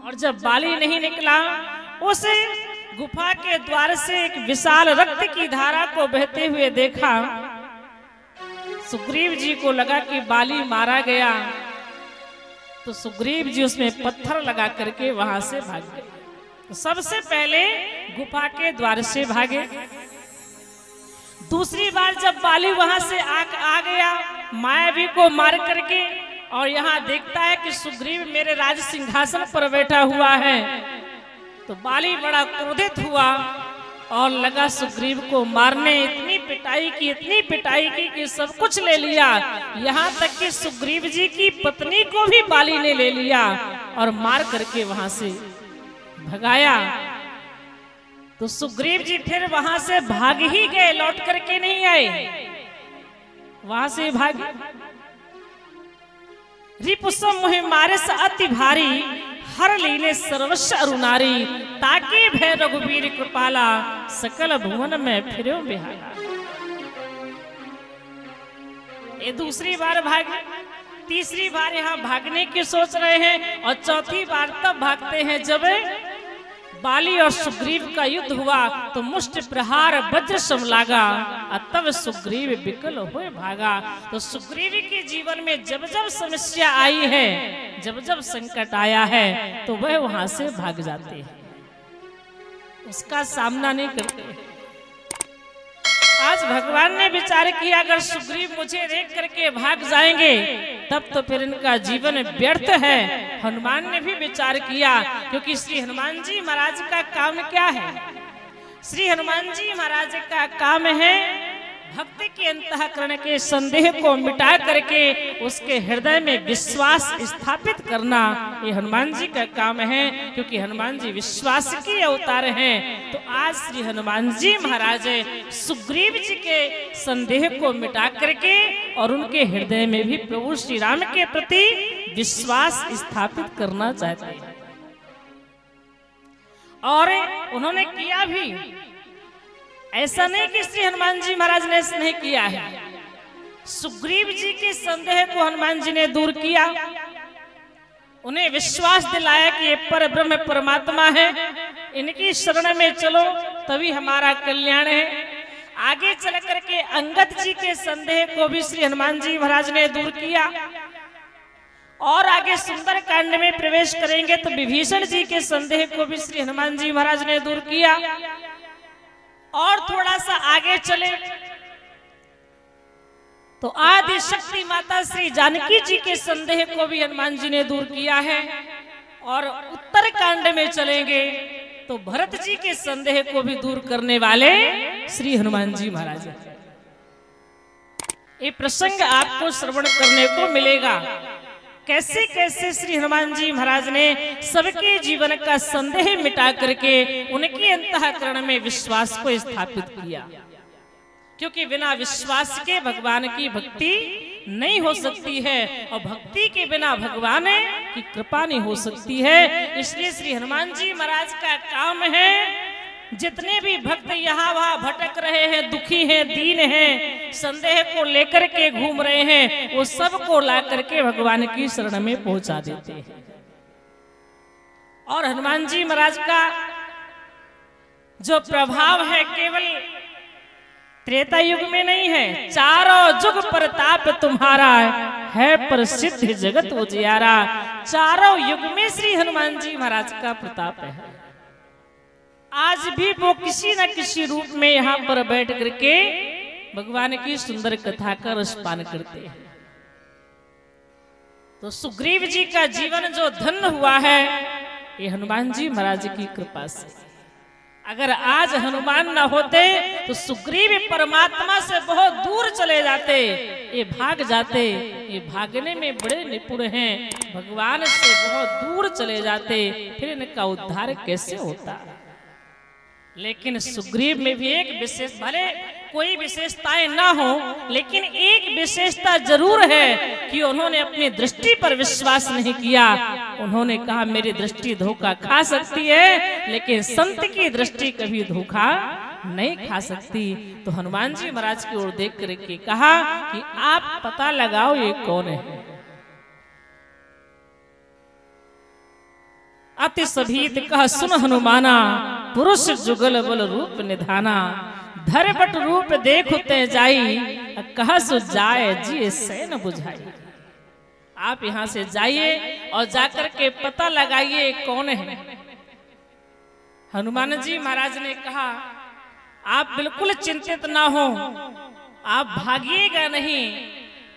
और जब बाली नहीं निकला, उस गुफा के द्वार से एक विशाल रक्त की धारा को बहते हुए देखा। सुग्रीव जी को लगा कि बाली मारा गया, तो सुग्रीव जी उसमें पत्थर लगा करके वहां से भाग गए। तो सबसे पहले गुफा के द्वार से भागे। दूसरी बार जब बाली वहां से आ गया मायावी को मार करके, और यहाँ देखता है कि सुग्रीव मेरे राज सिंहासन पर बैठा हुआ है, तो बाली बड़ा क्रोधित हुआ और लगा सुग्रीव को मारने। इतनी पिटाई की कि सब कुछ ले लिया, यहाँ तक कि सुग्रीव जी की पत्नी को भी बाली ने ले लिया और मार करके वहां से भगाया। तो सुग्रीव जी फिर वहां से भाग ही गए, लौट करके नहीं आए, वहां से भागे। रिपुसम मोहि मारस अति भारी, हर लीने सर्वस्व अरुनारी, ताकि भय रघुवीर कृपाला, सकल भुवन में फिरो बिहारा। ये दूसरी बार भागे, तीसरी बार यहाँ भागने की सोच रहे हैं, और चौथी बार तब भागते हैं जब बाली और सुग्रीव का युद्ध हुआ। तो मुष्टि प्रहार वज्र सम लागा, तब सुग्रीव विकल होए भागा। तो सुग्रीव के जीवन में जब जब समस्या आई है, जब जब संकट आया है, तो वह वहां से भाग जाते हैं, उसका सामना नहीं करते। आज भगवान ने विचार किया अगर सुग्रीव मुझे देख करके भाग जाएंगे तब तो फिर इनका जीवन व्यर्थ है। हनुमान ने भी विचार किया, क्योंकि श्री हनुमान जी महाराज का काम क्या है? श्री हनुमान जी महाराज का काम है भक्ति के अंतःकरण के संदेह को मिटा करके उसके हृदय में विश्वास स्थापित करना। ये हनुमान जी का काम है, क्योंकि हनुमान जी विश्वास के अवतार हैं। तो आज श्री हनुमान जी महाराज सुग्रीव जी के संदेह को मिटा करके और उनके हृदय में भी प्रभु श्री राम के प्रति विश्वास स्थापित करना चाहते हैं, और उन्होंने किया भी। ऐसा नहीं कि श्री हनुमान जी महाराज ने नहीं किया है, सुग्रीव जी के संदेह को हनुमान जी ने दूर किया, उन्हें विश्वास दिलाया कि ये पर ब्रह्म परमात्मा है, इनकी शरण में चलो तभी हमारा कल्याण है। आगे चल करके अंगद जी के संदेह को भी श्री हनुमान जी महाराज ने दूर किया, और आगे सुंदर कांड में प्रवेश करेंगे तो विभीषण जी के संदेह को भी श्री हनुमान जी महाराज ने दूर किया। और थोड़ा सा आगे चले तो आदि शक्ति माता श्री जानकी जी के संदेह को भी हनुमान जी ने दूर किया है। और उत्तर कांड में चलेंगे तो भरत जी के संदेह को भी दूर करने वाले श्री हनुमान जी महाराज। ये प्रसंग आपको श्रवण करने को मिलेगा, कैसे कैसे श्री हनुमान जी महाराज ने सबके जीवन का संदेह मिटा करके उनके अंतःकरण में विश्वास को स्थापित किया। क्योंकि बिना विश्वास के भगवान की भक्ति नहीं हो सकती है, और भक्ति के बिना भगवान की कृपा नहीं हो सकती है। इसलिए श्री हनुमान जी महाराज का काम है, जितने भी भक्त यहाँ वहाँ भटक रहे हैं, दुखी हैं, दीन हैं, संदेह को लेकर के घूम रहे हैं, वो सब को ला करके भगवान की शरण में पहुंचा देते हैं। और हनुमान जी महाराज का जो प्रभाव है केवल त्रेता युग में नहीं है, चारों युग प्रताप तुम्हारा है, प्रसिद्ध जगत उजियारा। चारों युग में श्री हनुमान जी महाराज का प्रताप है। आज भी वो किसी न किसी रूप में यहाँ पर बैठ करके भगवान की सुंदर कथा का रसपान करते हैं। तो सुग्रीव जी का जीवन जो धन्य हुआ है ये हनुमान जी महाराज की कृपा से। अगर आज हनुमान न होते तो सुग्रीव परमात्मा से बहुत दूर चले जाते, ये भाग जाते, ये भागने में बड़े निपुण हैं, भगवान से बहुत दूर चले जाते, फिर इनका उद्धार कैसे होता। लेकिन सुग्रीव में भी एक विशेष, भले कोई विशेषताएं ना हो, लेकिन एक विशेषता जरूर है कि उन्होंने अपनी दृष्टि पर विश्वास नहीं किया। उन्होंने कहा मेरी दृष्टि धोखा खा सकती है, लेकिन संत की दृष्टि कभी धोखा नहीं खा सकती। तो हनुमान जी महाराज की ओर देख करके कहा कि आप पता लगाओ ये कौन है। अति सभीत कह सुन हनुमाना, पुरुष जुगल बल रूप निधाना। धर बट रूप देखते जाई, कह सु जाए जी सैन बुझाई। आप यहाँ से जाइए और जाकर के पता लगाइए कौन है। हनुमान जी महाराज ने कहा आप बिल्कुल चिंतित ना हो, आप भागिएगा नहीं,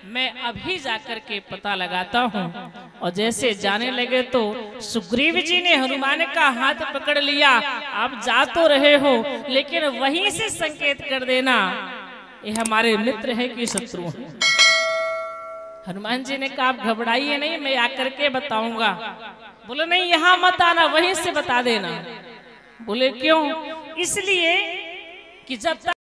मैं अभी जाकर के पता लगाता हूँ। और जैसे जाने लगे तो सुग्रीव जी ने हनुमान का हाथ पकड़ लिया। आप जा तो रहे हो लेकिन वहीं से संकेत कर देना ये हमारे मित्र है कि शत्रु है। हनुमान जी ने कहा आप घबराइए नहीं, मैं आकर के बताऊंगा। बोले नहीं यहाँ मत आना, वहीं से बता देना। बोले क्यों? इसलिए कि जब तक